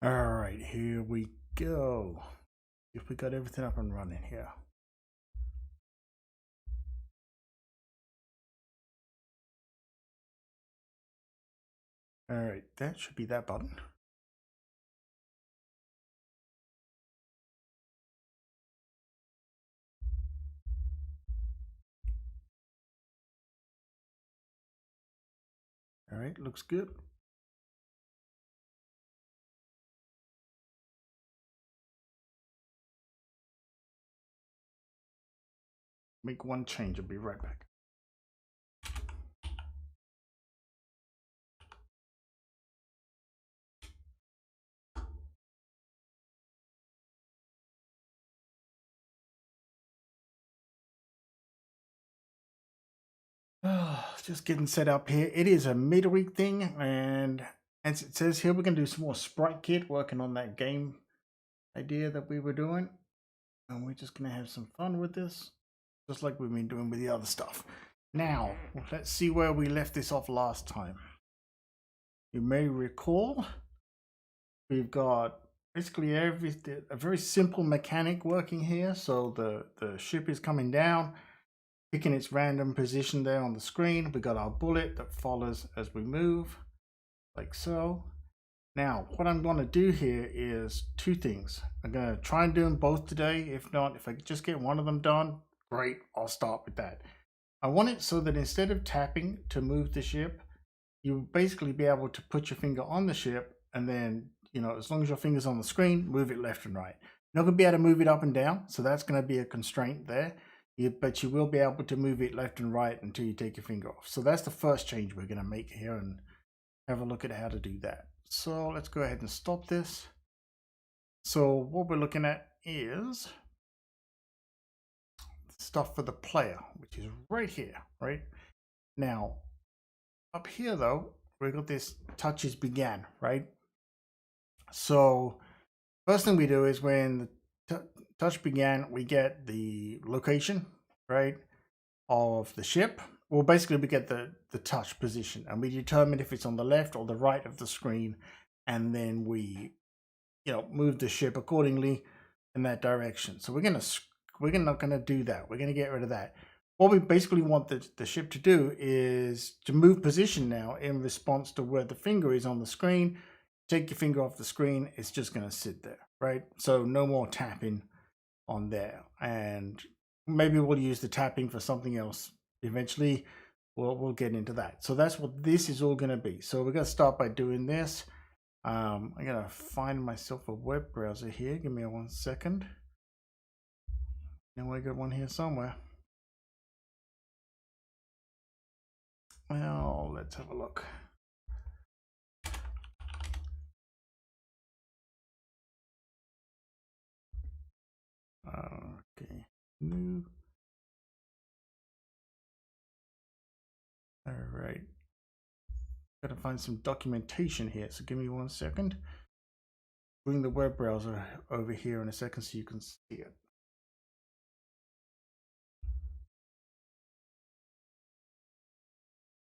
All right, here we go. If we got everything up and running here. All right, that should be that button. All right, looks good. Make one change, I'll be right back. Just getting set up here. It is a midweek thing, and as it says here, we're going to do some more SpriteKit, working on that game idea that we were doing. And we're just going to have some fun with this, just like we've been doing with the other stuff. Now, let's see where we left this off last time. You may recall we've got basically a very simple mechanic working here. So the ship is coming down, picking its random position there on the screen. We got our bullet that follows as we move, like so. Now, what I'm going to do here is two things. I'm going to try and do them both today. If not, if I just get one of them done, great, I'll start with that. I want it so that instead of tapping to move the ship, you basically be able to put your finger on the ship and then, as long as your finger's on the screen, move it left and right. You're not going to be able to move it up and down, so that's going to be a constraint there. But you will be able to move it left and right until you take your finger off. So that's the first change we're going to make here and have a look at how to do that. So let's go ahead and stop this. So what we're looking at is stuff for the player, which is right here, right? Now, up here though, we got this touches began, right? So first thing we do is when the touch began, we get the location, right, of the ship. Well, basically we get the touch position and we determine if it's on the left or the right of the screen, and then we move the ship accordingly in that direction. So we're not gonna do that. We're gonna get rid of that. What we basically want the ship to do is to move position now in response to where the finger is on the screen. Take your finger off the screen, it's just gonna sit there, right? So no more tapping on there. And maybe we'll use the tapping for something else eventually. We'll get into that. So that's what this is all gonna be. So we're gonna start by doing this. I'm gonna find myself a web browser here. Give me 1 second. I got one here somewhere. Well, let's have a look. Okay, new. All right. Gotta find some documentation here. So give me 1 second. Bring the web browser over here in a second so you can see it.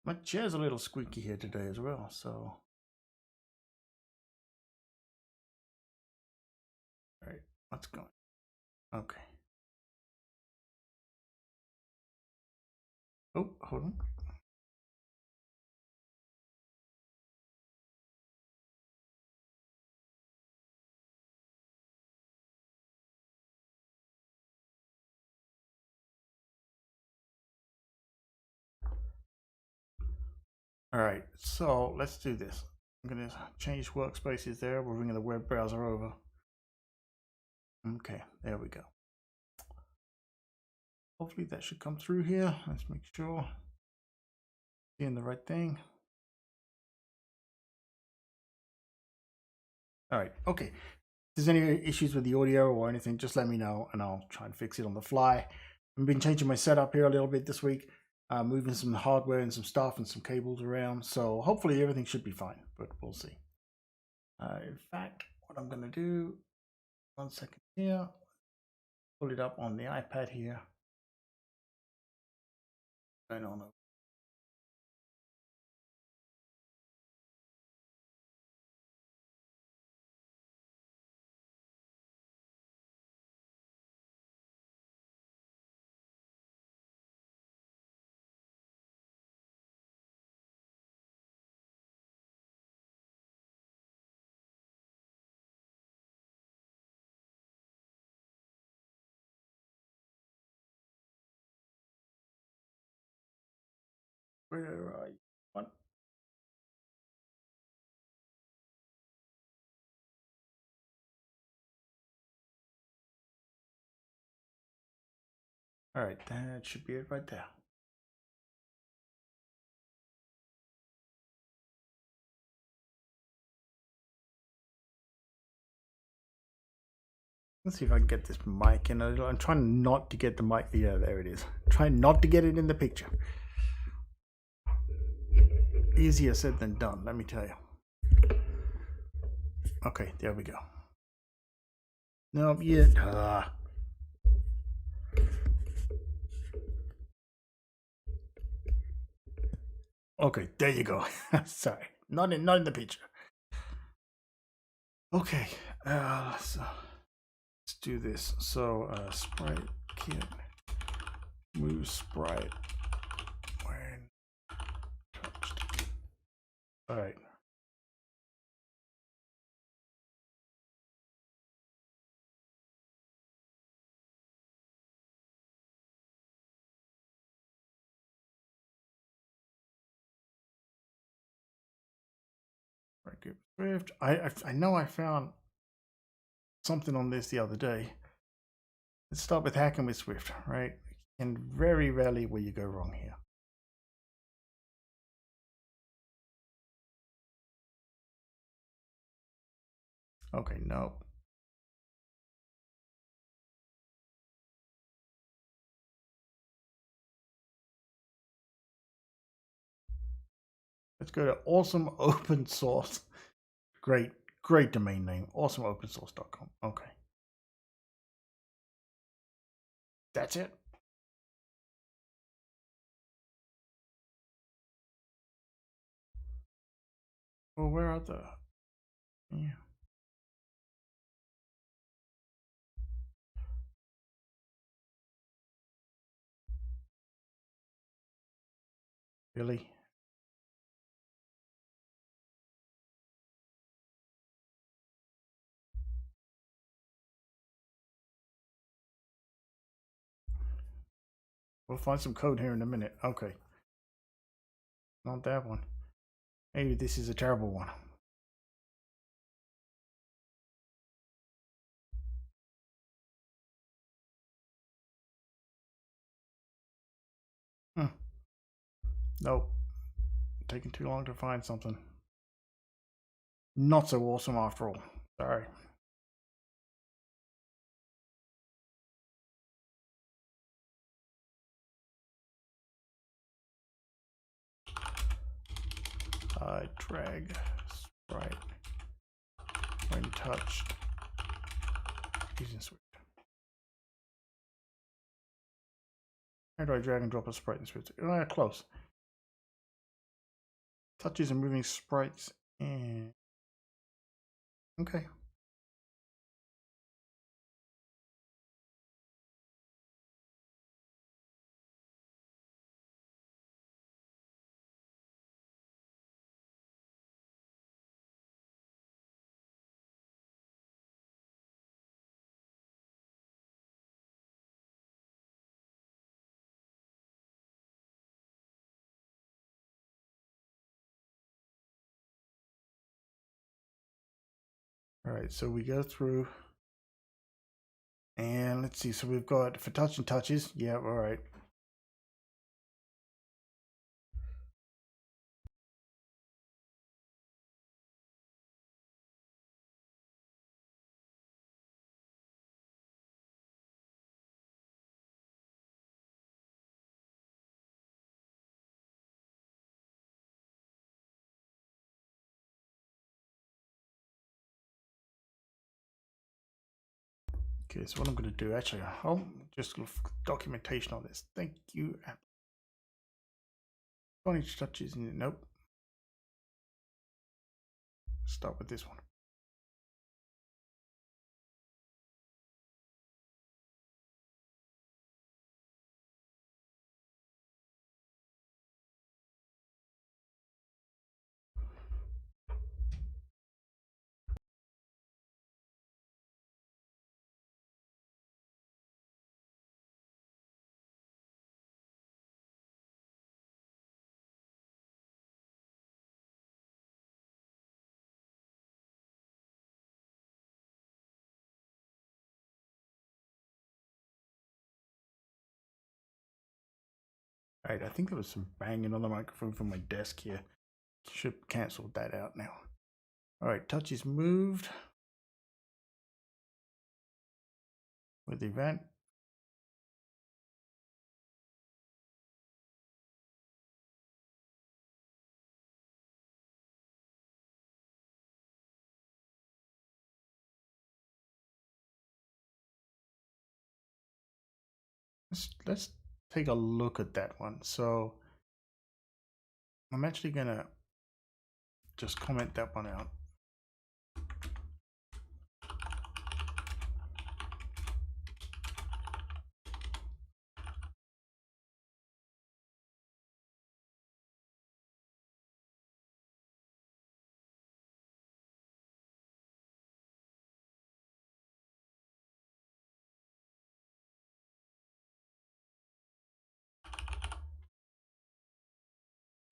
My chair's a little squeaky here today as well, so. All right, what's going on? Okay. Oh, hold on. All right, so let's do this. I'm gonna change workspaces there. We're bringing the web browser over. Okay, there we go. Hopefully that should come through here. Let's make sure. Seeing the right thing. All right, okay. If there's any issues with the audio or anything, just let me know and I'll try and fix it on the fly. I've been changing my setup here a little bit this week, moving some hardware and some stuff and some cables around. So hopefully everything should be fine, but we'll see. In fact, what I'm going to do, 1 second here, pull it up on the iPad here. I don't know. Where are you? What? All right, that should be it right there. Let's see if I can get this mic in a little. I'm trying not to get the mic. Yeah, there it is. Trying not to get it in the picture. Easier said than done, let me tell you. Okay, there we go. Nope, yet. Okay, there you go. Sorry, not in the picture. Okay, let's do this. So, SpriteKit, move sprite when touched. All right. SpriteKit Swift. I know I found something on this the other day. Let's start with hacking with Swift, right? And very rarely will you go wrong here. Okay, no. Let's go to awesome open source. Great domain name. Awesomeopensource.com. Okay. That's it. Well, where are the... Yeah. Really? We'll find some code here in a minute. Okay. Not that one. Maybe this is a terrible one. Nope. Taking too long to find something. Not so awesome after all. Sorry. Drag sprite when touched using Swift. How do I drag and drop a sprite in Swift? Close. Touches and moving sprites in. Okay. All right, so we go through and let's see. So we've got for touch and touches. Yeah, all right. Okay, so what I'm going to do actually, I'll just documentation on this. Thank you. Phonics touches. Nope. Start with this one. All right, I think there was some banging on the microphone from my desk here. Should cancel that out now. All right, touch is moved with the event. Let's take a look at that one. So I'm actually gonna just comment that one out.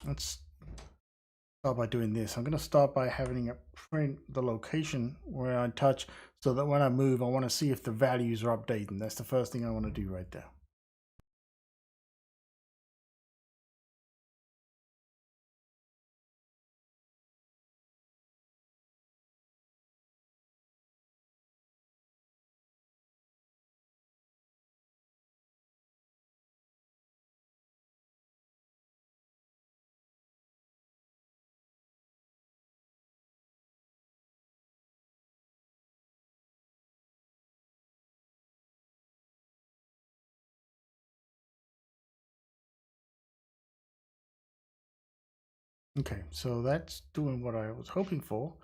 Let's start by doing this. I'm going to start by having it print the location where I touch so that when I move, I want to see if the values are updating. That's the first thing I want to do right there. Okay, so that's doing what I was hoping for.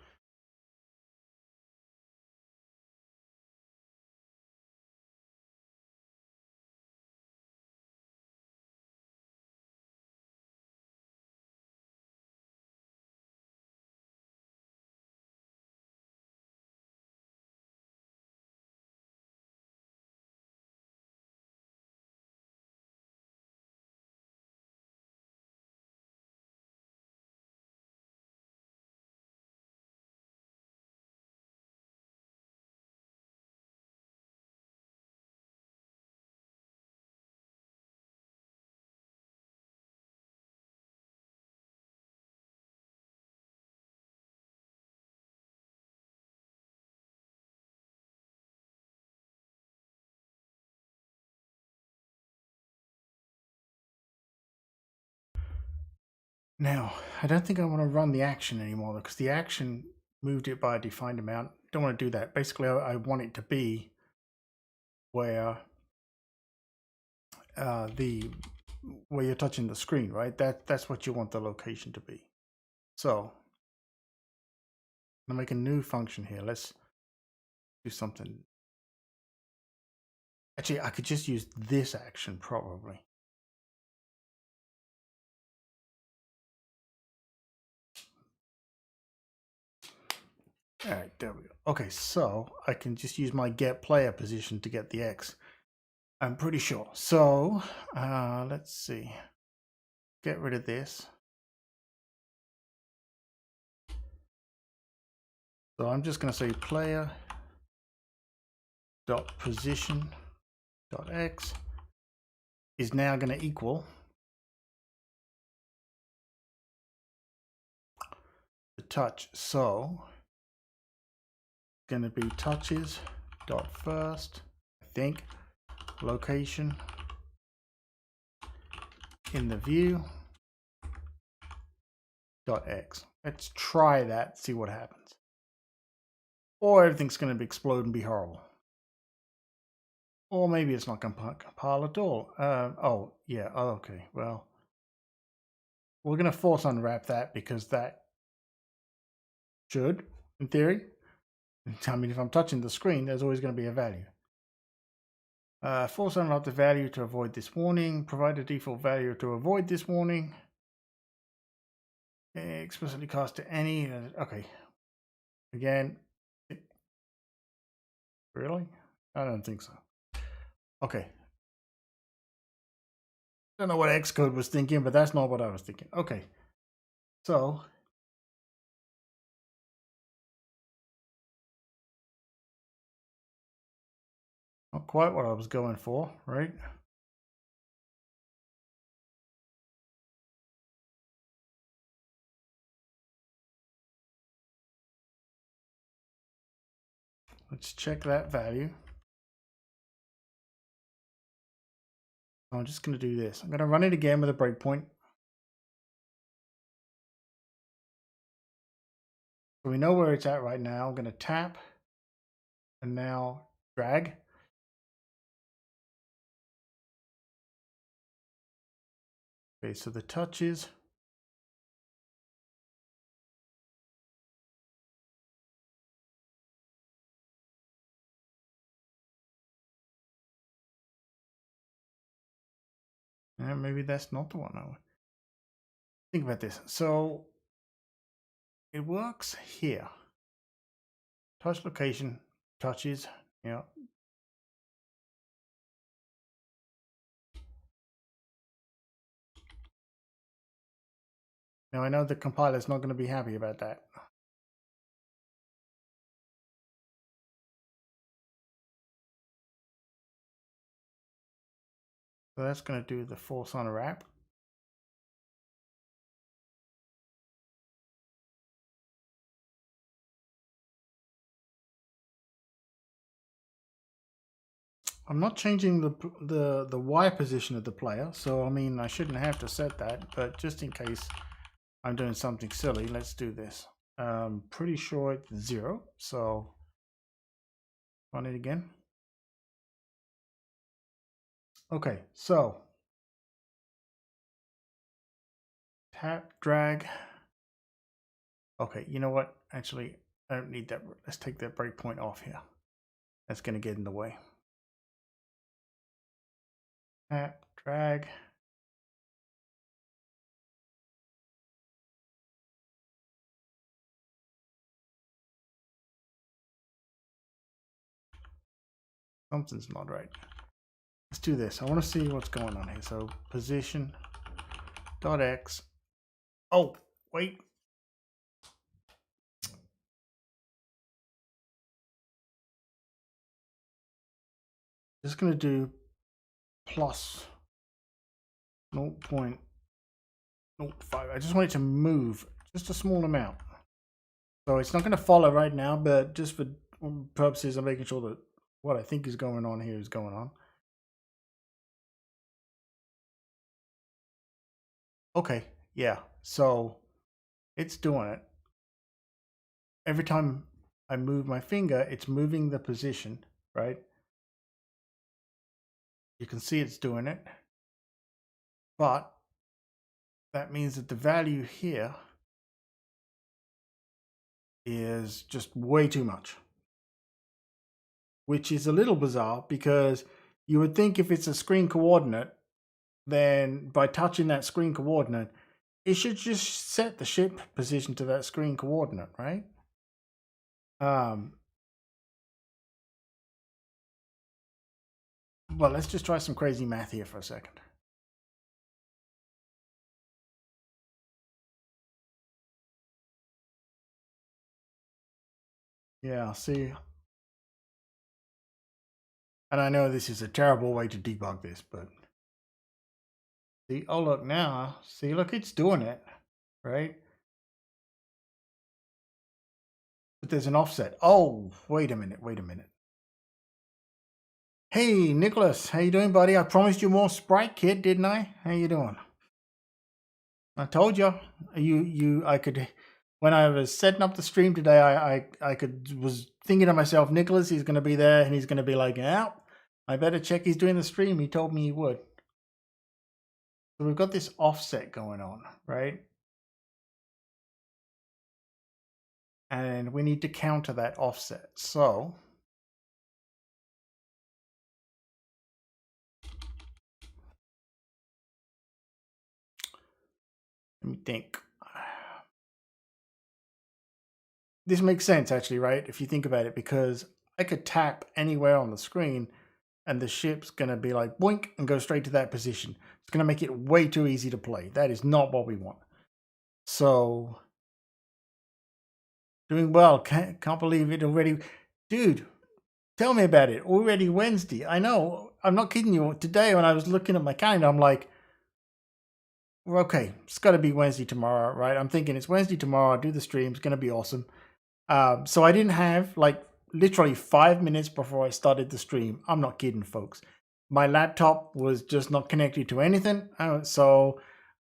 Now, I don't think I want to run the action anymore because the action moved it by a defined amount. Don't want to do that. Basically, I want it to be where where you're touching the screen, right? That's what you want the location to be. So I'm gonna make a new function here. Let's do something. Actually, I could just use this action probably. All right, there we go. Okay, so I can just use my get player position to get the X. I'm pretty sure. So let's see. Get rid of this. So I'm just going to say player dot position dot X is now going to equal the touch. So going to be touches dot first, I think, location in the view dot X. Let's try that, see what happens. Or everything's going to explode and be horrible. Or maybe it's not going to compile at all. Oh, yeah, okay, well, we're going to force unwrap that because that should, in theory, I mean, if I'm touching the screen, there's always going to be a value. Force unwrap the value to avoid this warning. Provide a default value to avoid this warning. Explicitly cast to any. Okay. Again. Really? I don't think so. Okay. Don't know what Xcode was thinking, but that's not what I was thinking. Okay. So. Not quite what I was going for, right? Let's check that value. I'm just going to do this. I'm going to run it again with a breakpoint. So we know where it's at right now. I'm going to tap and now drag. Okay, so the touches. And maybe that's not the one. Think about this. So it works here. Touch location, touches, yeah. Now I know the compiler's not going to be happy about that. So that's going to do the force on a wrap. I'm not changing the Y position of the player, so I mean I shouldn't have to set that, but just in case I'm doing something silly, let's do this. Pretty sure it's 0, so run it again. Okay, so tap, drag. Okay, you know what? Actually, I don't need that. Let's take that breakpoint off here. That's going to get in the way. Tap, drag. Something's not right. Let's do this. I want to see what's going on here. So position dot x. Oh, wait. Just going to do plus 0.05. I just want it to move just a small amount. So it's not going to follow right now, but just for purposes of making sure that what I think is going on here is going on. Okay, yeah, so it's doing it. Every time I move my finger, it's moving the position, right? You can see it's doing it. But that means that the value here is just way too much. Which is a little bizarre because you would think if it's a screen coordinate, then by touching that screen coordinate, it should just set the ship position to that screen coordinate, right? Well, let's just try some crazy math here for a second. Yeah, see. And I know this is a terrible way to debug this, but see, oh look now, see, look, it's doing it, right? But there's an offset. Oh, wait a minute. Hey, Nicholas, how you doing, buddy? I promised you more SpriteKit, didn't I? How you doing? I told you, I could. When I was setting up the stream today, was thinking to myself, Nicholas, he's going to be there, and he's going to be like, yeah, I better check he's doing the stream. He told me he would. So we've got this offset going on, right? And we need to counter that offset. So let me think. This makes sense, actually, right? If you think about it, because I could tap anywhere on the screen and the ship's going to be like boink and go straight to that position. It's going to make it way too easy to play. That is not what we want. So doing well. Can't believe it already. Dude, tell me about it. Already Wednesday. I know. I'm not kidding you. Today when I was looking at my calendar, I'm like, okay, it's got to be Wednesday tomorrow, right? I'm thinking it's Wednesday tomorrow. I'll do the stream. It's going to be awesome. So I didn't have like literally 5 minutes before I started the stream. I'm not kidding, folks. My laptop was just not connected to anything. So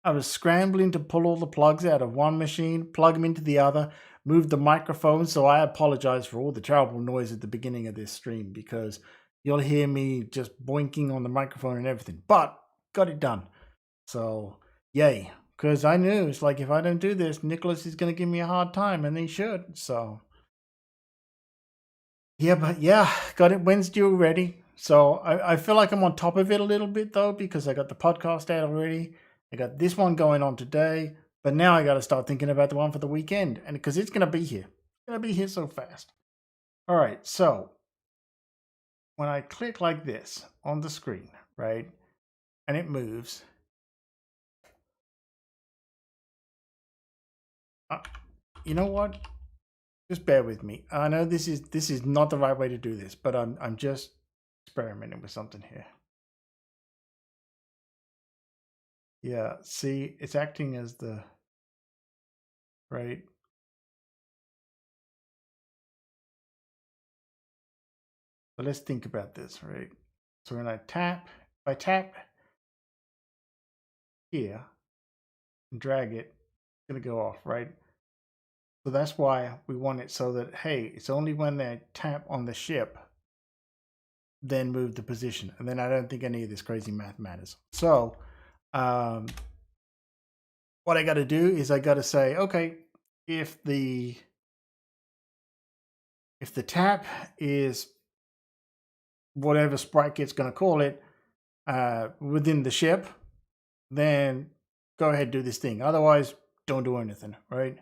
I was scrambling to pull all the plugs out of one machine, plug them into the other, move the microphone. So I apologize for all the terrible noise at the beginning of this stream because you'll hear me just boinking on the microphone and everything, but got it done. So yay. Because I knew it's like, if I don't do this, Nicholas is going to give me a hard time, and he should. So yeah, but yeah, got it Wednesday already. So I feel like I'm on top of it a little bit though, because I got the podcast out already. I got this one going on today, but now I got to start thinking about the one for the weekend, and because it's going to be here. It's going to be here so fast. All right, so when I click like this on the screen, right, and it moves, you know what? Just bear with me. I know this is not the right way to do this, but I'm just experimenting with something here. Yeah, see, it's acting as the right. So let's think about this, right? So when I tap, if I tap here and drag it, it's gonna go off, right? So that's why we want it so that, hey, it's only when they tap on the ship, then move the position. And then I don't think any of this crazy math matters. So what I got to do is I got to say, okay, if the tap is whatever SpriteKit's going to call it within the ship, then go ahead and do this thing. Otherwise, don't do anything, right?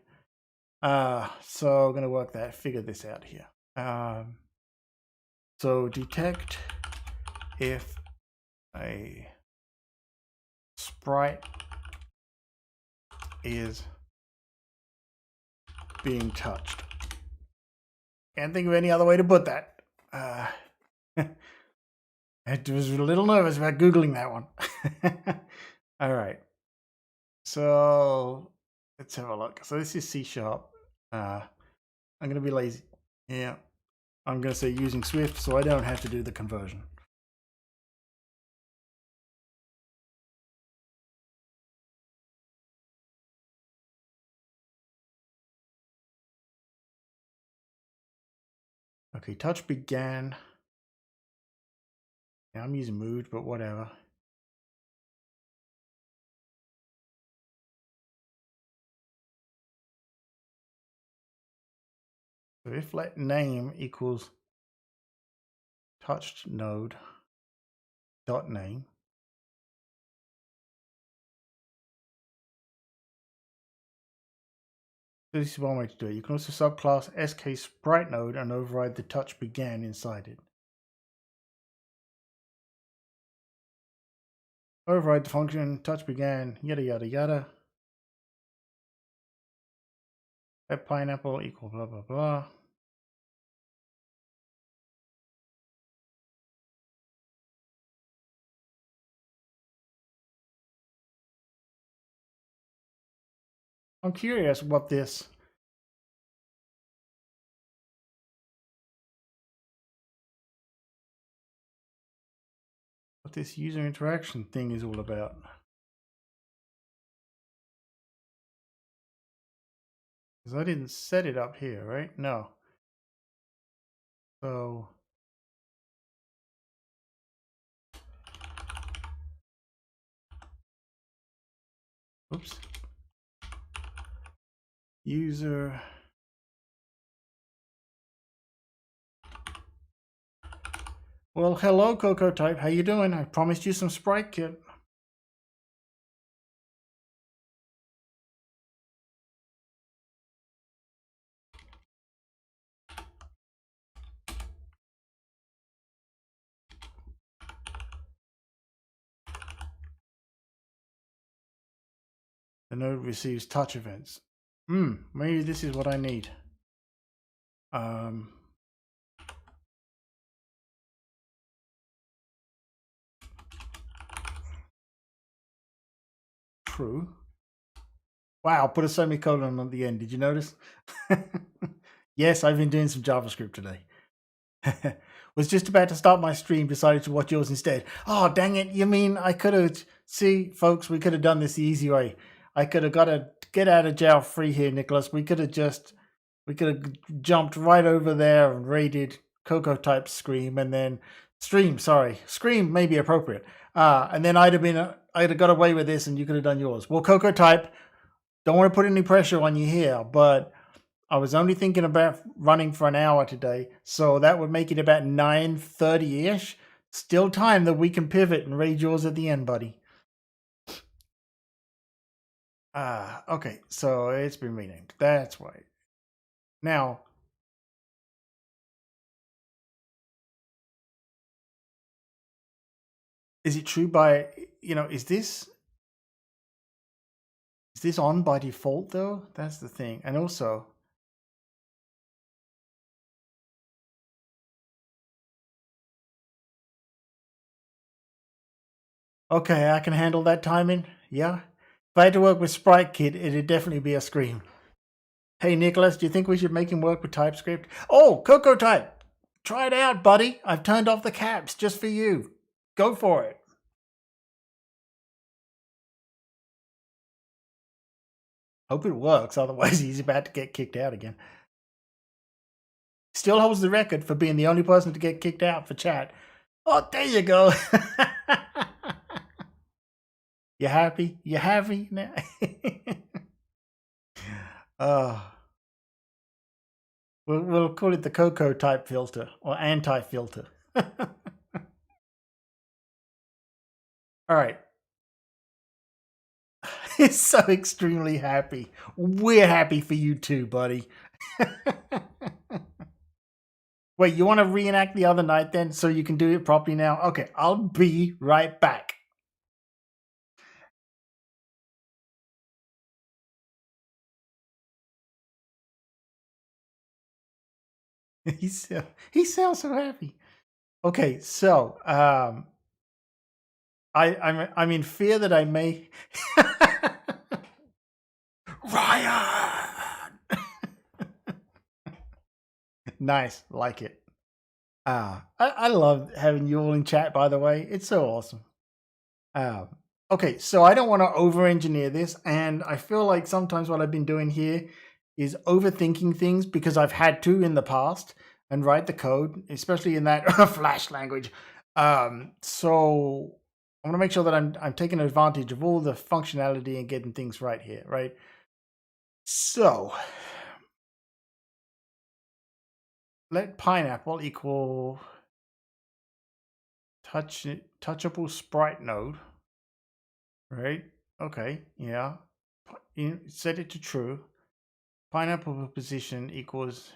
So I'm going to figure this out here. So detect if a sprite is being touched. Can't think of any other way to put that. I was a little nervous about Googling that one. All right. So let's have a look. So this is C#. I'm going to be lazy. Yeah. I'm going to say using Swift so I don't have to do the conversion. Okay, touch began. Yeah, I'm using moved, but whatever. So if let name equals touched node dot name, so this is one way to do it. You can also subclass sk sprite node and override the touch began inside it. Override the function touch began, yada yada yada. Let pineapple equal blah blah blah. I'm curious what this user interaction thing is all about. Because I didn't set it up here, right? No. So oops. User well, hello, Coco Type. How you doing? I promised you some SpriteKit. The node receives touch events. Maybe this is what I need. True. Wow, put a semicolon at the end. Did you notice? Yes, I've been doing some JavaScript today. Was just about to start my stream, decided to watch yours instead. Oh, dang it. You mean I could have... See, folks, we could have done this the easy way. I could have got a get out of jail free here, Nicholas. We could have jumped right over there and raided Coco type Scream and then... Stream may be appropriate. And then I'd have got away with this and you could have done yours. Well, Coco type, don't want to put any pressure on you here, but I was only thinking about running for an hour today, so that would make it about 9:30-ish. Still time that we can pivot and raid yours at the end, buddy. Okay, so it's been renamed. That's right. Now, is it true by, is this on by default though? That's the thing. And also, okay, I can handle that timing. Yeah. If I had to work with SpriteKit, it'd definitely be a Scream. Hey, Nicholas, do you think we should make him work with TypeScript? Oh, Coco Type! Try it out, buddy. I've turned off the caps just for you. Go for it. Hope it works, otherwise he's about to get kicked out again. Still holds the record for being the only person to get kicked out for chat. Oh, there you go. You happy? You happy now? We'll call it the Coco type filter or anti-filter. All right. He's so extremely happy. We're happy for you too, buddy. Wait, you want to reenact the other night then so you can do it properly now? Okay, I'll be right back. He sounds so happy. Okay, so I'm in fear that I may Ryan. Nice, like it. I love having you all in chat, by the way. It's so awesome. Okay, so I don't want to over-engineer this, and I feel like sometimes what I've been doing here is overthinking things because I've had to in the past and write the code, especially in that Flash language. So I want to make sure that I'm taking advantage of all the functionality and getting things right here, right? So let pineapple equal touchable sprite node, right? Okay, yeah. Set it to true. Pineapple position equals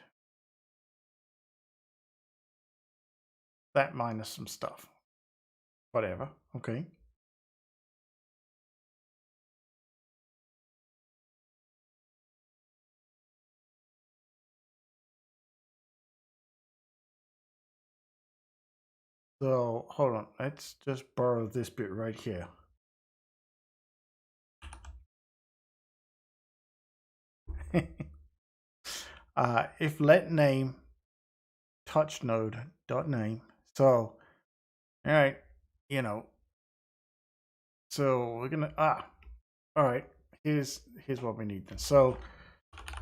that minus some stuff. Whatever. Okay. So hold on. Let's just borrow this bit right here. If let name touch node dot name. So all right, so we're gonna all right, here's what we need then. So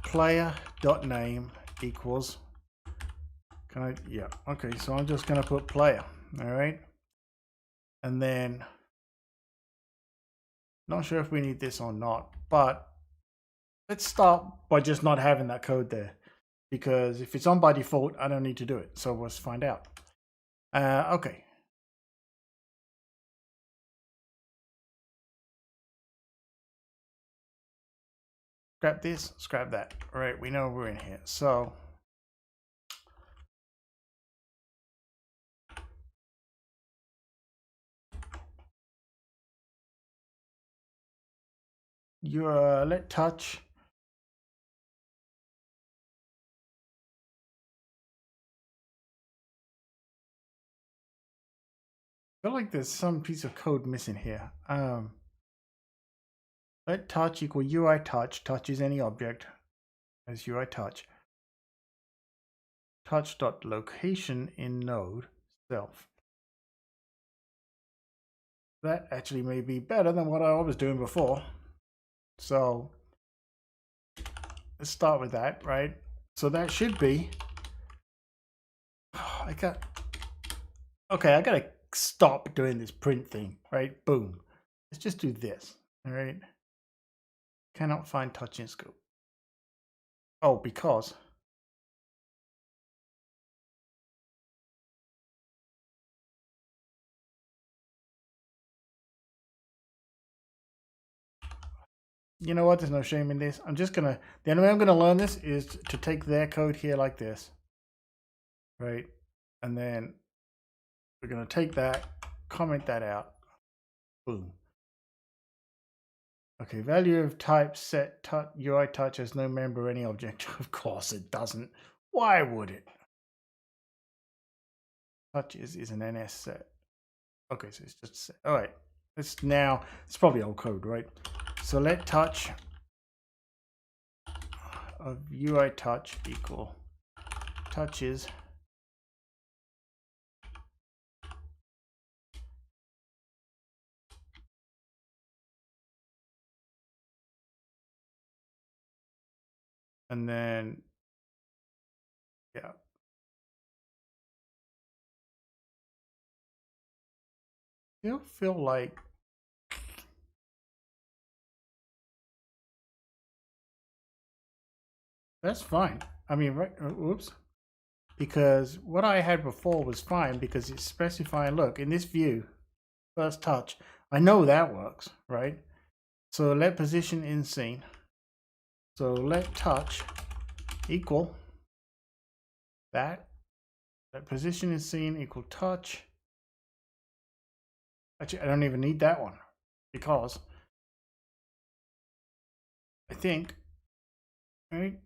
player dot name equals, can I, yeah, okay, so I'm just gonna put player, all right, and then not sure if we need this or not, but let's start by just not having that code there, because if it's on by default I don't need to do it. So let's find out. Okay, scrap this, scrap that. All right, we know we're in here. So your let touch I feel like there's some piece of code missing here. Let touch equal UI touch. Touch is any object as UI touch. touch.location in node self. That actually may be better than what I was doing before. So let's start with that, right? So that should be, I gotta stop doing this print thing, right? Boom. Let's just do this, all right? Cannot find touch in scope. Oh, because you know what? There's no shame in this. I'm just gonna, the only way I'm gonna learn this is to take their code here like this, right? And then we're gonna take that, comment that out, boom. Okay, value of type set UI touch has no member any object. Of course it doesn't. Why would it? Touch is an NS set. Okay, so it's just a set. All right, it's probably old code, right? So let touch of UI touch equal touches and then yeah. Still feel like that's fine. I mean, right? Oops. Because what I had before was fine because it's specifying, look, in this view, first touch, I know that works, right? So let position in scene. So let touch equal that. Let position in scene equal touch. Actually, I don't even need that one because I think, right?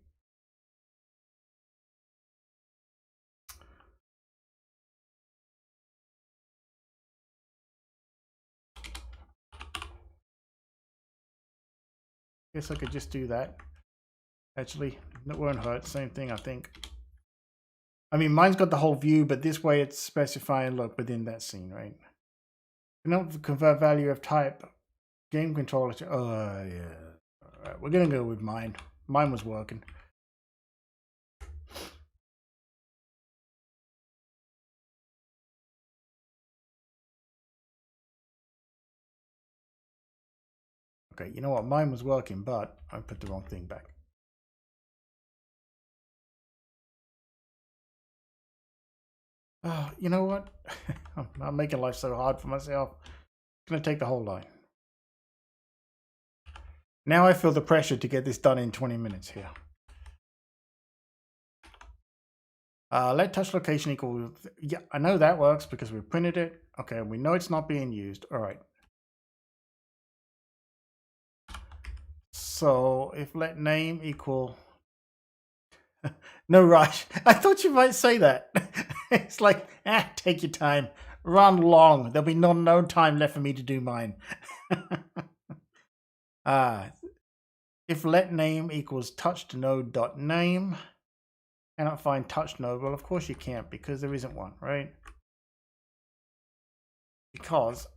Guess I could just do that. Actually, that won't hurt. Same thing, I think. I mean, mine's got the whole view, but this way it's specifying, look, within that scene, right? Cannot convert value of type game controller to, yeah. All right, we're going to go with mine. Mine was working. Okay, you know what? Mine was working, but I put the wrong thing back. Oh, you know what? I'm making life so hard for myself. I'm going to take the whole line. Now I feel the pressure to get this done in 20 minutes here. Let touch location equal, yeah, I know that works because we printed it. Okay, we know it's not being used. All right. So if let name equal, no rush. I thought you might say that. It's like, take your time, run long. There'll be no time left for me to do mine. If let name equals touched node dot name, cannot find touch node. Well, of course you can't because there isn't one, right? Because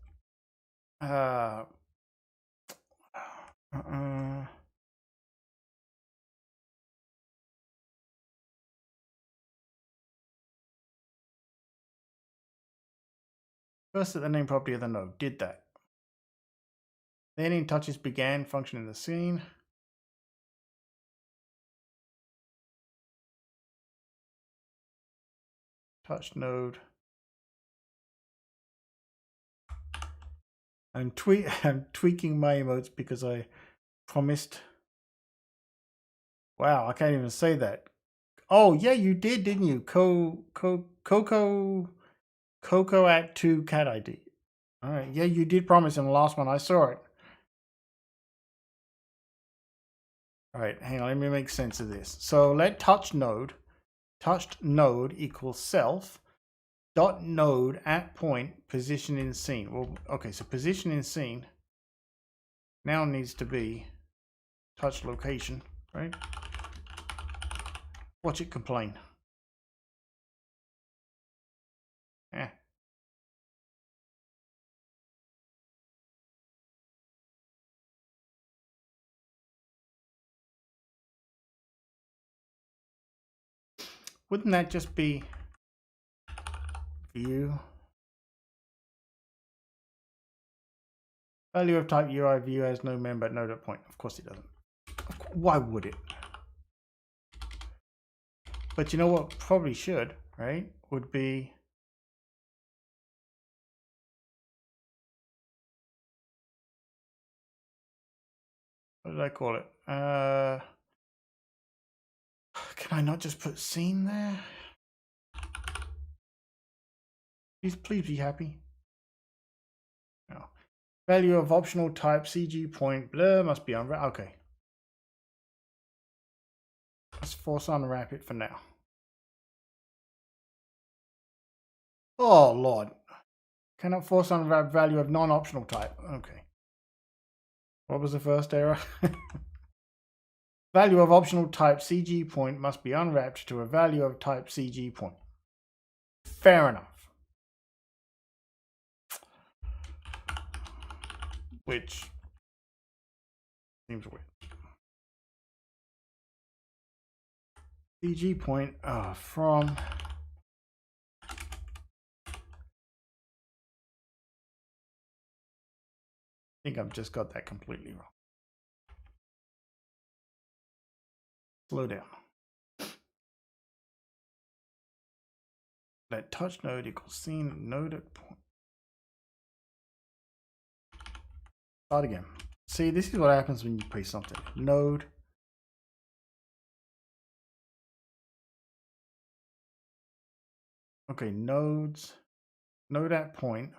first set the name property of the node, did that. Then in touches began function in the scene. Touch node. I'm tweaking my emotes because I promised. Wow, I can't even say that. Oh yeah, you did, didn't you? Coco at 2 cat ID. All right, yeah, you did promise in the last one. I saw it. All right, hang on. Let me make sense of this. So let touched node equals self dot node at point position in scene. Well, okay, so position in scene now needs to be touch location, right? Watch it complain. wouldn't that just be view? Value of type UI view has no member node at point. Of course it doesn't. Why would it? But you know what probably should, right? Would be what did I call it? Can I not just put scene there? Please be happy. No. Value of optional type CG point blur must be unwrap. Okay. Let's force unwrap it for now. Oh Lord. Cannot force unwrap value of non-optional type. Okay. What was the first error? Value of optional type CG point must be unwrapped to a value of type CG point. Fair enough. Which seems weird. CG point from I think I've just got that completely wrong. Slow down. Let touch node equals scene node at point. Start again. See, this is what happens when you paste something. Node. Okay, nodes. Node at point.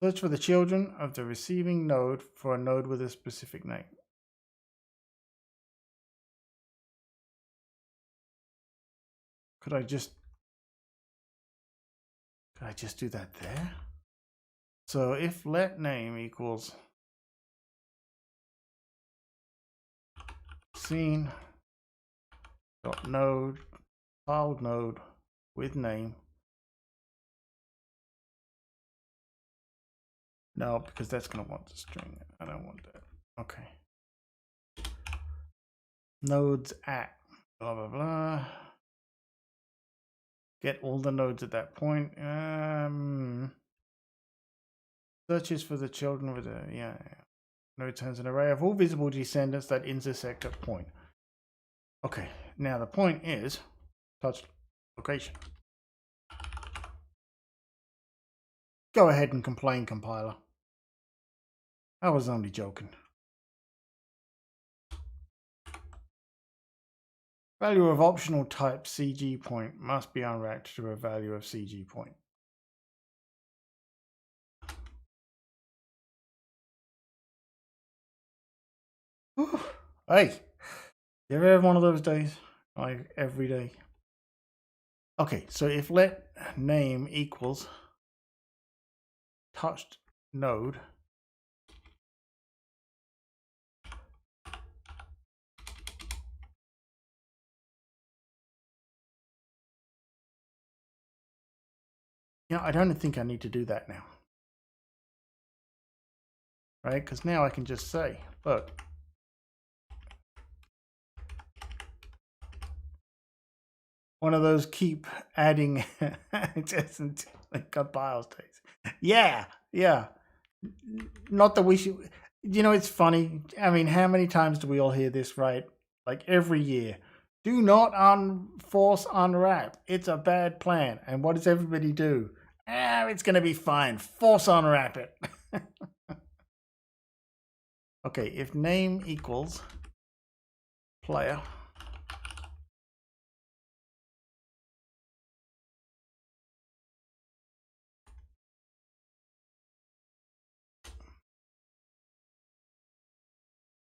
Search for the children of the receiving node for a node with a specific name. Could I just do that there? So if let name equals scene dot node child node with name. No, because that's going to want the string. I don't want that. Okay. Nodes at blah blah blah. Get all the nodes at that point. Searches for the children with a node turns an array of all visible descendants that intersect at point. Okay, now the point is touch location. Go ahead and complain, compiler. I was only joking. Value of optional type CG point must be unwrapped to a value of CG point. Hey, you ever have one of those days? Like every day. Okay, so if let name equals touched node, I don't think I need to do that now. Right? Because now I can just say, look, one of those keep adding just until it compiles takes. Yeah. Not that we should, it's funny. I mean, how many times do we all hear this, right? Like every year. Do not force unwrap. It's a bad plan. And what does everybody do? It's going to be fine. Force unwrap it. Okay, if name equals player.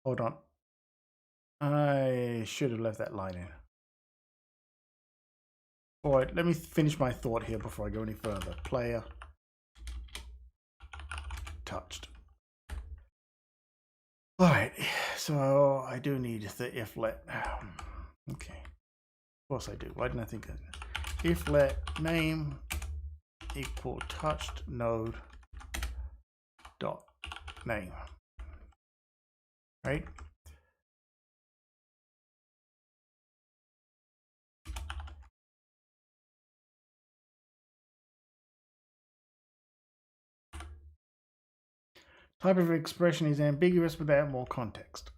Hold on. I should have left that line in. All right, let me finish my thought here before I go any further. Player touched. All right, so I do need the if let. Okay, of course I do. Why didn't I think of it? If let name equal touched node dot name. Right? Type of expression is ambiguous without more context.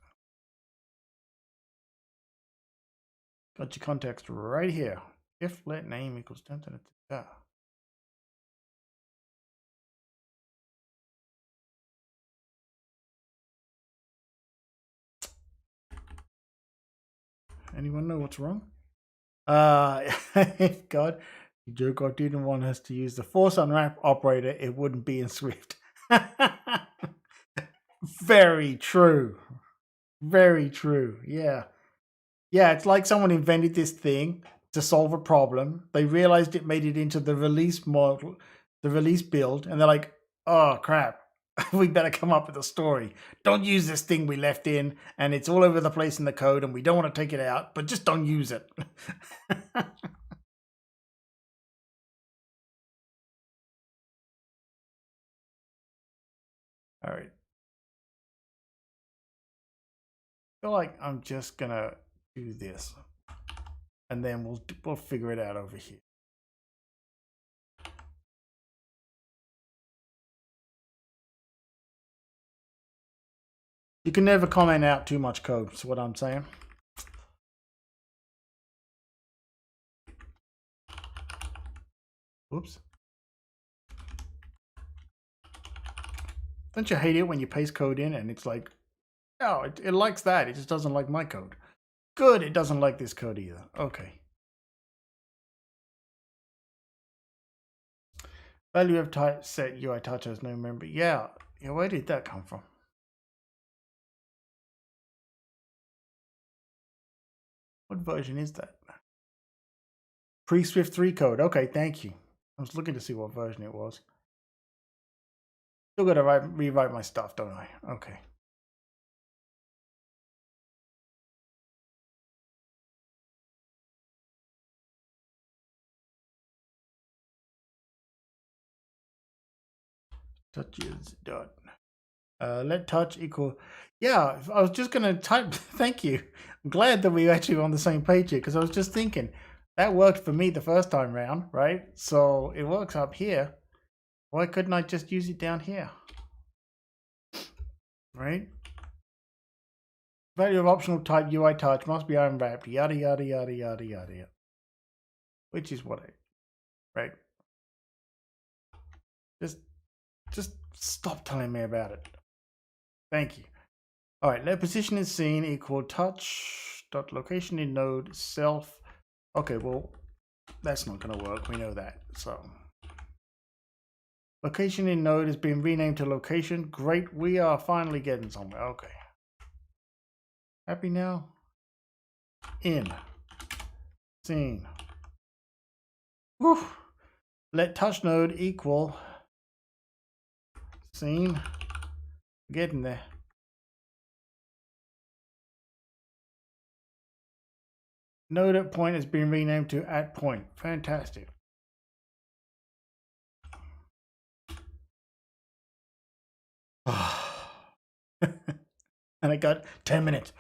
Got your context right here. If let name equals anyone know what's wrong? God, the joke I didn't want us to use the force unwrap operator. It wouldn't be in Swift. Very true. Very true. Yeah. Yeah, it's like someone invented this thing to solve a problem. They realized it made it into the release model, the release build, and they're like, oh crap, we better come up with a story. Don't use this thing we left in, and it's all over the place in the code, and we don't want to take it out, but just don't use it. All right. I feel like I'm just gonna do this, and then we'll figure it out over here. You can never comment out too much code. That's what I'm saying. Oops. Don't you hate it when you paste code in and it's like, oh, it likes that. It just doesn't like my code. Good, it doesn't like this code either. Okay. Value of type set UI touch has no member. Yeah, where did that come from? What version is that? Pre-Swift 3 code. Okay, thank you. I was looking to see what version it was. Still got to rewrite my stuff, don't I? Okay. Touches dot. Let touch equal. Yeah, I was just going to type. Thank you. I'm glad that we were actually on the same page here because I was just thinking that worked for me the first time round, right? So it works up here. Why couldn't I just use it down here? Right? Value of optional type UI touch must be unwrapped. Yada yada yada yada yada. Which is what right? Just stop telling me about it. Thank you. All right, let position is seen equal touch dot location in node self. Okay, well, that's not going to work. We know that. So location in node has been renamed to location. Great, we are finally getting somewhere. Okay. Happy now? In. Scene. Whew. Let touch node equal scene. Getting there. Node at point has been renamed to at point. Fantastic. And I got 10 minutes.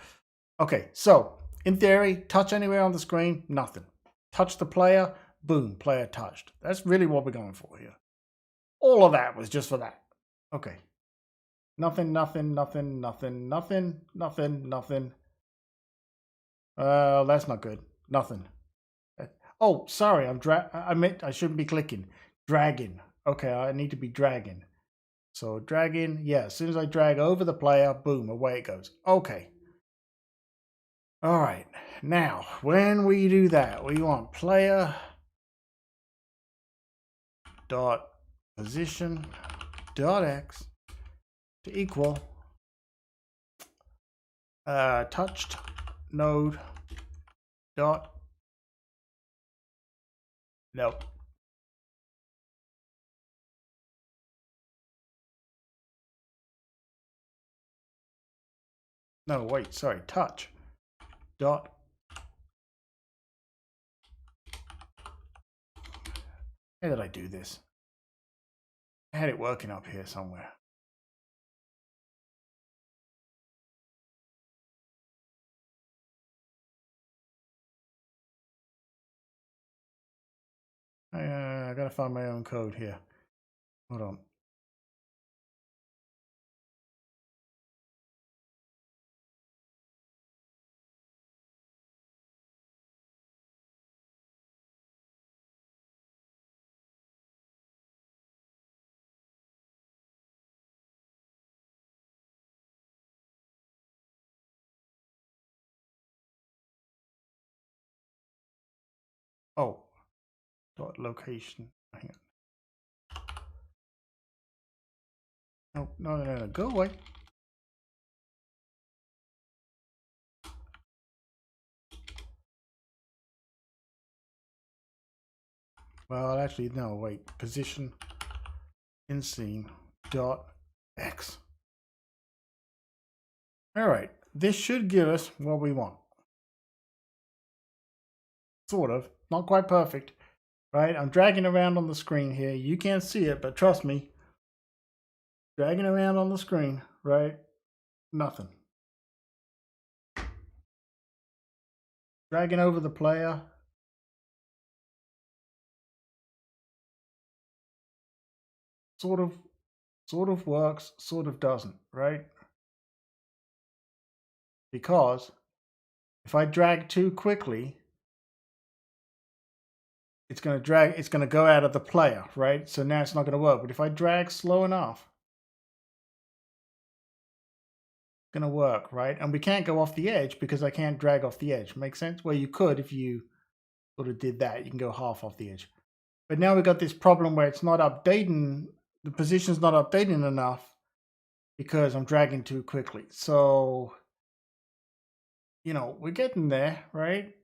Okay, so in theory, touch anywhere on the screen, nothing. Touch the player, boom, player touched. That's really what we're going for here. All of that was just for that. Okay. Nothing, nothing, nothing, nothing, nothing, nothing, nothing. That's not good. Nothing. Oh, sorry, I meant I shouldn't be clicking. Dragging. Okay, I need to be dragging. So dragging, yeah, as soon as I drag over the player, boom, away it goes. Okay. All right, now when we do that, we want player dot position dot x to equal touched node dot nope. No, wait, sorry, touch dot. How did I do this? I had it working up here somewhere. I gotta find my own code here. Hold on. Oh, dot location. Hang on. No, no, no, no. Go away. Well, actually, no, wait. Position in scene dot X. All right. This should give us what we want. Sort of. Not quite perfect. Right? I'm dragging around on the screen here. You can't see it, but trust me. Dragging around on the screen, right? Nothing. Dragging over the player. Sort of works, sort of doesn't, right? Because if I drag too quickly, it's going to go out of the player, right? So now it's not going to work. But if I drag slow enough, it's going to work, right? And we can't go off the edge because I can't drag off the edge. Make sense? Well, you could if you sort of did that. You can go half off the edge. But now we've got this problem where it's not updating, the position's not updating enough because I'm dragging too quickly. So, you know, we're getting there, right?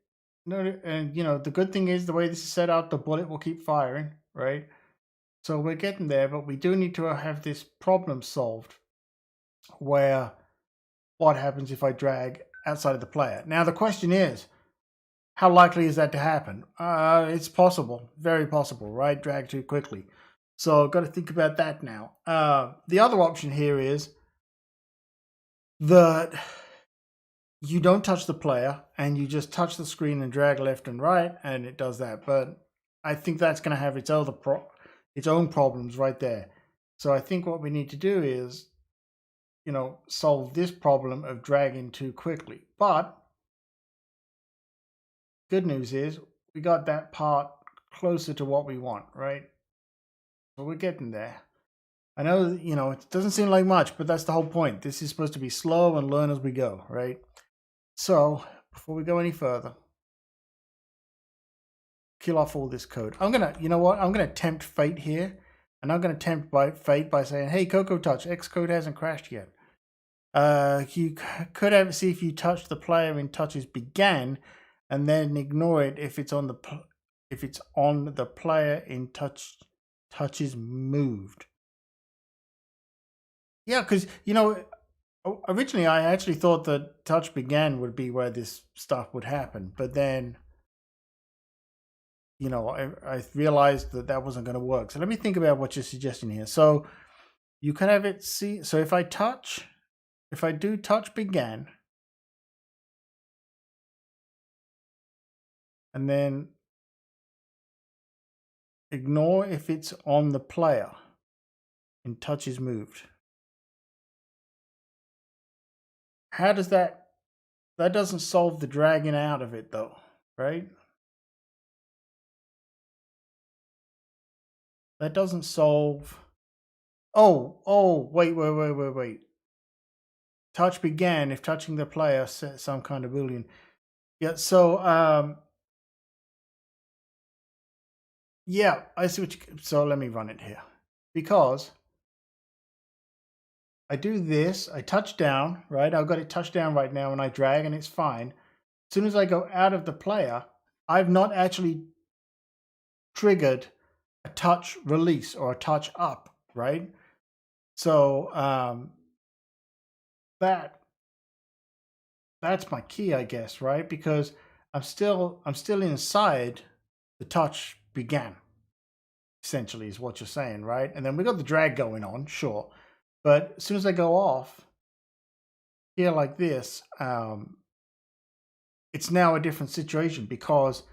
No, and you know, the good thing is the way this is set up, the bullet will keep firing, right? So we're getting there, but we do need to have this problem solved where what happens if I drag outside of the player. Now the question is, how likely is that to happen? It's possible, very possible, right? Drag too quickly. So I've got to think about that now. The other option here is that you don't touch the player and you just touch the screen and drag left and right and it does that. But I think that's going to have its own problems right there. So I think what we need to do is, you know, solve this problem of dragging too quickly. But good news is we got that part closer to what we want, right? So we're getting there. I know, you know, it doesn't seem like much, but that's the whole point. This is supposed to be slow and learn as we go, right? So before we go any further, kill off all this code. I'm going to, you know what? I'm going to tempt fate here. And I'm going to tempt fate by saying, hey, Coco Touch, Xcode hasn't crashed yet. You could have see if you touch the player in touches began, and then ignore it if it's on the player in touches moved. Yeah, because you know, originally I actually thought that touch began would be where this stuff would happen, but then, you know, I realized that that wasn't going to work. So let me think about what you're suggesting here. So you can have it see. So if I do touch began, and then ignore if it's on the player and touch is moved. How does that doesn't solve the dragging out of it though, right? That doesn't solve. Oh, wait. Touch began if touching the player set some kind of boolean. Yeah, so yeah, I see what you, so let me run it here. Because I do this, I touch down, right? I've got it touched down right now and I drag and it's fine. As soon as I go out of the player, I've not actually triggered a touch release or a touch up, right? So that's my key, I guess, right? Because I'm still inside the touch began, essentially, is what you're saying, right? And then we got the drag going on, sure. But as soon as I go off here like this, it's now a different situation because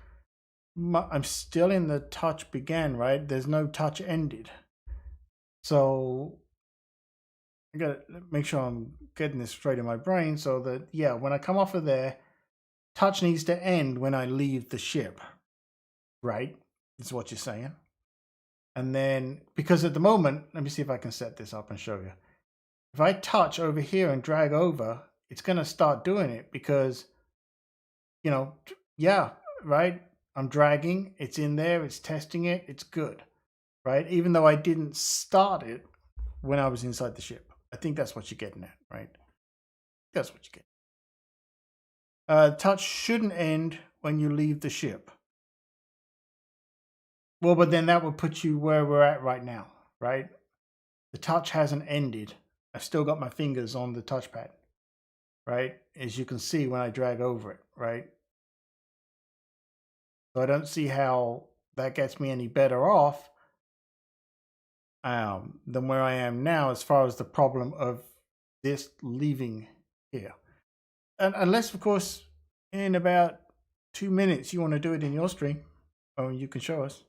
I'm still in the touch began, right? There's no touch ended. So I gotta make sure I'm getting this straight in my brain so that, yeah, when I come off of there, touch needs to end when I leave the ship, right? Is what you're saying. And then, because at the moment, let me see if I can set this up and show you. If I touch over here and drag over, it's going to start doing it because, you know, yeah, right? I'm dragging, it's in there, it's testing it, it's good, right? Even though I didn't start it when I was inside the ship. I think that's what you're getting at, right? That's what you get. Touch shouldn't end when you leave the ship. Well, but then that would put you where we're at right now, right? The touch hasn't ended. I've still got my fingers on the touchpad, right? As you can see when I drag over it, right? So I don't see how that gets me any better off than where I am now as far as the problem of this leaving here. And unless, of course, in about 2 minutes you want to do it in your stream, or you can show us.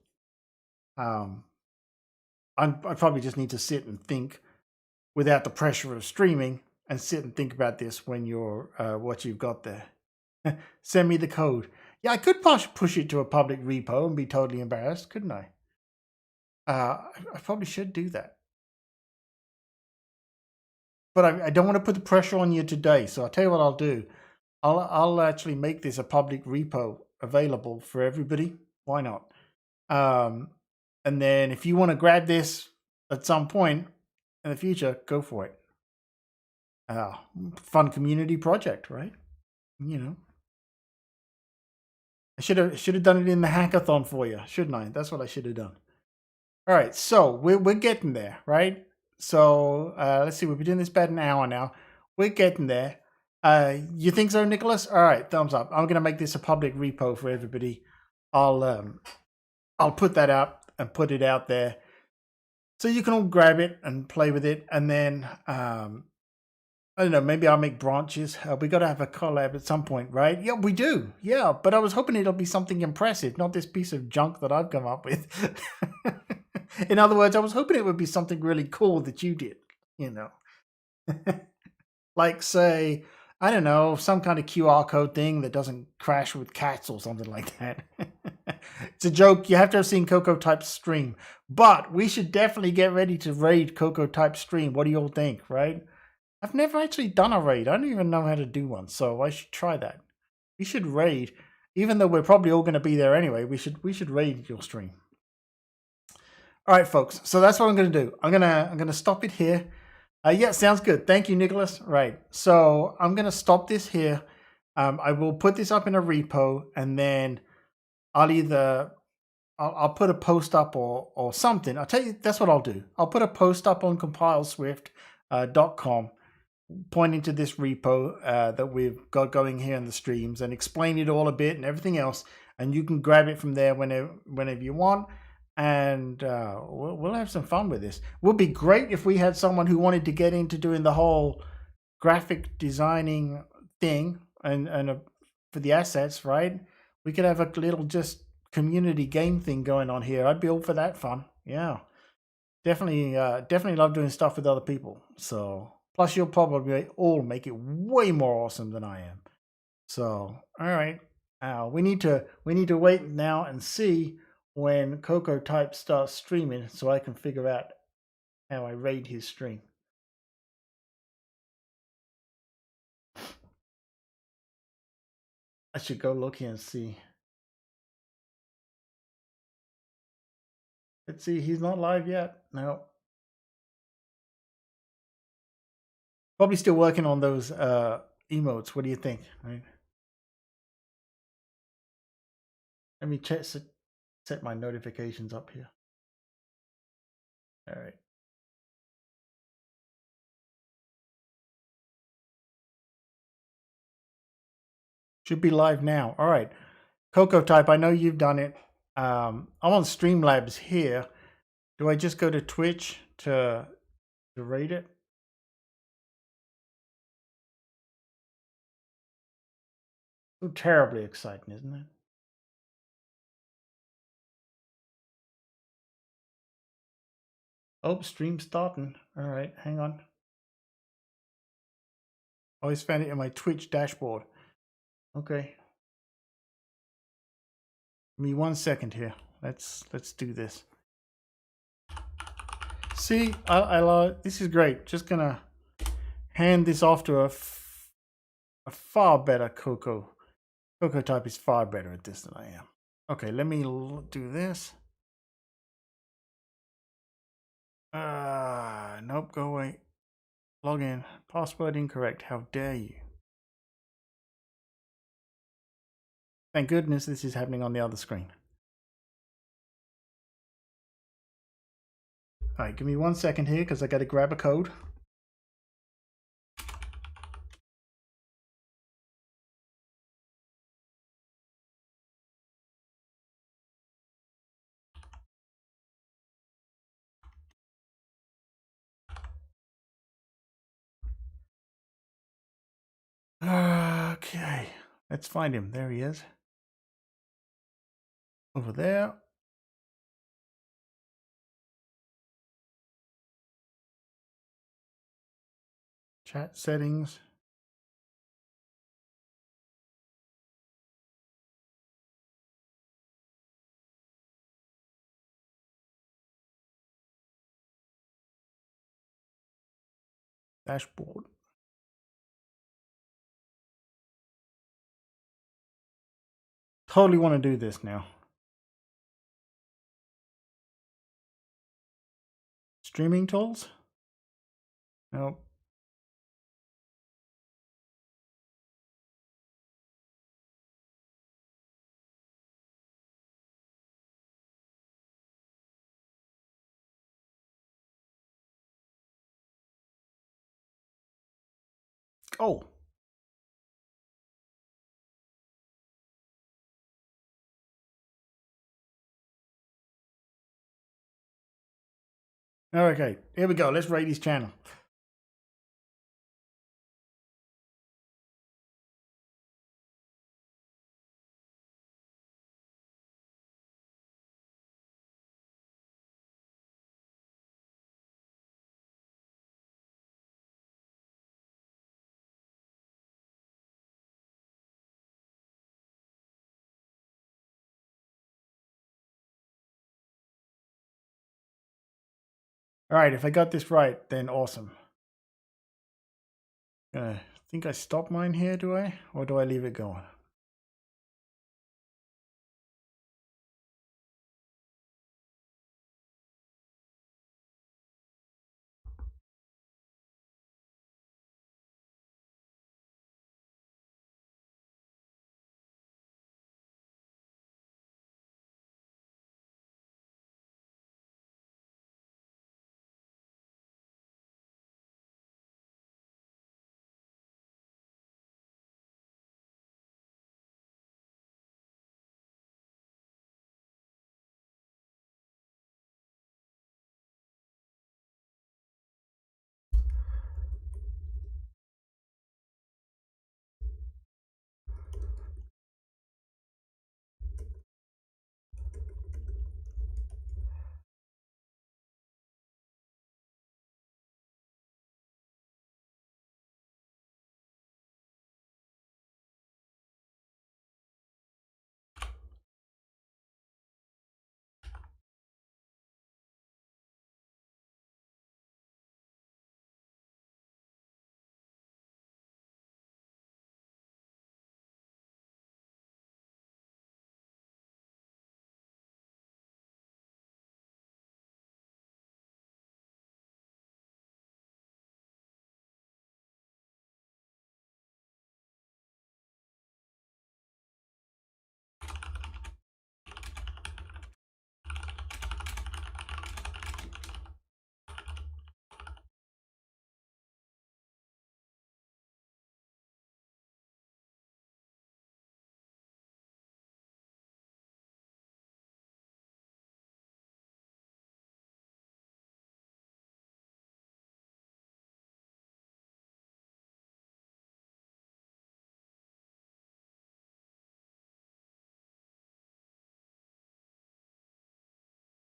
I probably just need to sit and think without the pressure of streaming and sit and think about this when you're what you've got there. Send me the code. Yeah, I could push it to a public repo and be totally embarrassed, couldn't I? I probably should do that. But I don't want to put the pressure on you today. So I'll tell you what I'll do. I'll actually make this a public repo available for everybody. Why not? And then if you want to grab this at some point in the future, go for it. Fun community project, right? You know. I should have done it in the hackathon for you, shouldn't I? That's what I should have done. All right, so we're getting there, right? So let's see, we've been doing this about an hour now. We're getting there. You think so, Nicholas? All right, thumbs up. I'm gonna make this a public repo for everybody. I'll put that up and put it out there, so you can all grab it and play with it, and then I don't know, maybe I'll make branches. We got to have a collab at some point, right? Yeah, we do. Yeah, but I was hoping it'll be something impressive, not this piece of junk that I've come up with. In other words, I was hoping it would be something really cool that you did, you know. Like, say, I don't know, some kind of QR code thing that doesn't crash with cats or something like that. It's a joke. You have to have seen Coco Type stream. But we should definitely get ready to raid Coco Type stream. What do you all think, right? I've never actually done a raid. I don't even know how to do one, so I should try that. We should raid, even though we're probably all going to be there anyway. We should raid your stream. All right, folks. So that's what I'm going to do. I'm gonna stop it here. Yeah, sounds good. Thank you, Nicholas. Right. So I'm going to stop this here. I will put this up in a repo, and then I'll put a post up or something. I'll tell you, that's what I'll do. I'll put a post up on compileswift.com pointing to this repo that we've got going here in the streams and explain it all a bit and everything else. And you can grab it from there whenever you want. And we'll have some fun with this. It would be great if we had someone who wanted to get into doing the whole graphic designing thing and for the assets, right? We could have a little just community game thing going on here. I'd be all for that fun. Yeah, definitely love doing stuff with other people. So plus you'll probably all make it way more awesome than I am. So all right, we need to wait now and see when Coco Type starts streaming so I can figure out how I raid his stream. I should go look here and see. Let's see, he's not live yet. No. Probably still working on those emotes. What do you think? Right? Let me set my notifications up here. All right. Should be live now. All right. Coco Type, I know you've done it. I'm on Streamlabs here. Do I just go to Twitch to rate it? So terribly exciting, isn't it? Oh, stream starting. All right, hang on. I always found it in my Twitch dashboard. Okay. Give me 1 second here. Let's do this. See, this is great. Just gonna hand this off to a far better Coco. Coco Type is far better at this than I am. Okay, let me do this. Nope, go away. Log in. Password incorrect. How dare you? Thank goodness this is happening on the other screen. Alright, give me 1 second here because I got to grab a code. Okay, let's find him. There he is. Over there. Chat settings. Dashboard. Totally want to do this now. Streaming tools? Nope. Oh. Okay, here we go. Let's rate his channel. All right, if I got this right, then awesome. I think I stop mine here, do I? Or do I leave it going?